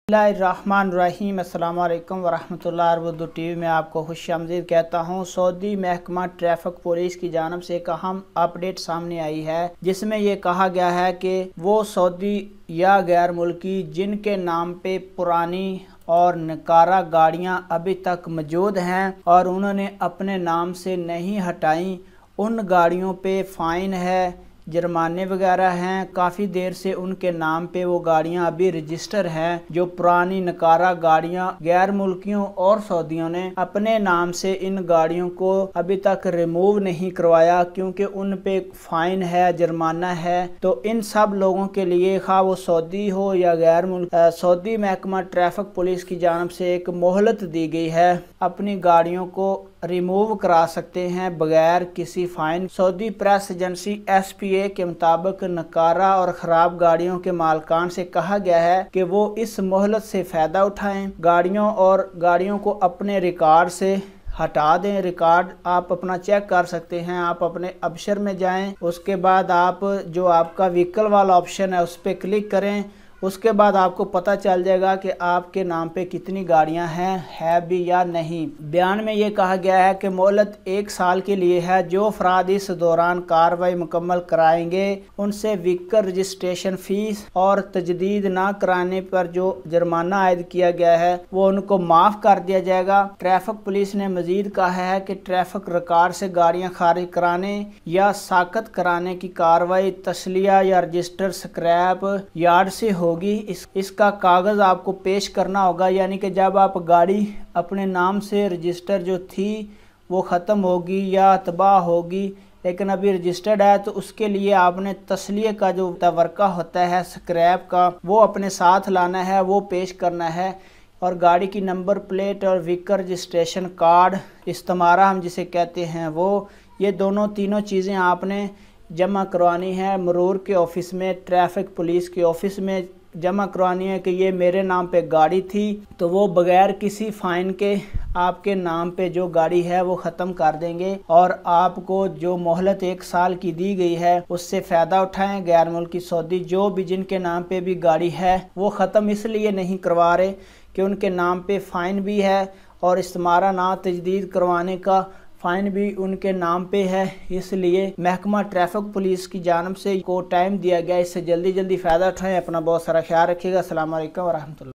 बिस्मिल्लाहिर्रहमानिर्रहीम। अस्सलाम वालेकुम वरहमतुल्लाहि उर्दू टीवी में आपको खुश आमदीद कहता हूँ। सऊदी महकमा ट्रैफिक पुलिस की जानब से एक अहम अपडेट सामने आई है, जिसमें ये कहा गया है कि वो सऊदी या गैर मुल्की जिनके नाम पे पुरानी और नकारा गाड़ियाँ अभी तक मौजूद हैं और उन्होंने अपने नाम से नहीं हटाई, उन गाड़ियों पे फ़ाइन है, जुर्माने वगैरह हैं। काफ़ी देर से उनके नाम पे वो गाड़ियां अभी रजिस्टर हैं। जो पुरानी नकारा गाड़ियां गैर मुल्कियों और सऊदियों ने अपने नाम से इन गाड़ियों को अभी तक रिमूव नहीं करवाया, क्योंकि उन पे फ़ाइन है, जुर्माना है। तो इन सब लोगों के लिए, खा वो सऊदी हो या गैर मुल्क, सऊदी महकमा ट्रैफिक पुलिस की जानब से एक मोहलत दी गई है। अपनी गाड़ियों को रिमूव करा सकते हैं बगैर किसी fine. Saudi press agency SPA के मुताबिक नकारा और ख़राब गाड़ियों के मालकान से कहा गया है कि वो इस मोहलत से फ़ायदा उठाएं, गाड़ियों को अपने रिकॉर्ड से हटा दें। रिकॉर्ड आप अपना चेक कर सकते हैं। आप अपने ऑप्शन में जाएं, उसके बाद आप जो आपका व्हीकल वाला ऑप्शन है उस पर क्लिक करें। उसके बाद आपको पता चल जाएगा कि आपके नाम पे कितनी गाड़ियां हैं, है भी या नहीं। बयान में ये कहा गया है कि मोहलत 1 साल के लिए है। जो अफराद इस दौरान कार्रवाई मुकम्मल कराएंगे उनसे व्हीकल रजिस्ट्रेशन फीस और तजदीद ना कराने पर जो जुर्माना आयद किया गया है वो उनको माफ़ कर दिया जाएगा। ट्रैफिक पुलिस ने मजीद कहा है कि ट्रैफिक रिकॉर्ड से गाड़ियाँ खारिज कराने या साकत कराने की कार्रवाई तस्लिया या रजिस्टर स्क्रैप यार्ड से होगी। इसका कागज आपको पेश करना होगा, यानी कि जब आप गाड़ी अपने नाम से रजिस्टर जो थी वो ख़त्म होगी या तबाह होगी, लेकिन अभी रजिस्टर्ड है, तो उसके लिए आपने तस्लिये का जो तवर्का होता है स्क्रैप का, वो अपने साथ लाना है, वो पेश करना है। और गाड़ी की नंबर प्लेट और व्हीकल रजिस्ट्रेशन कार्ड, इस्तेमारा हम जिसे कहते हैं, वो ये तीनों चीज़ें आपने जमा करवानी है मरूर के ऑफिस में, ट्रैफिक पुलिस के ऑफिस में जमा करवानी है कि ये मेरे नाम पे गाड़ी थी। तो वो बगैर किसी फ़ाइन के आपके नाम पे जो गाड़ी है वो ख़त्म कर देंगे और आपको जो मोहलत 1 साल की दी गई है उससे फ़ायदा उठाएं। गैर मुल्की सऊदी जो भी जिनके नाम पे भी गाड़ी है वो ख़त्म इसलिए नहीं करवा रहे कि उनके नाम पे फ़ाइन भी है और इस्तेमारा ना तजदीद करवाने का फ़ाइन भी उनके नाम पे है। इसलिए महकमा ट्रैफिक पुलिस की जानब से को टाइम दिया गया, इससे जल्दी फ़ायदा उठाएं। अपना बहुत सारा ख्याल रखिएगा। अस्सलाम वालेकुम वरहमतुल्लाह।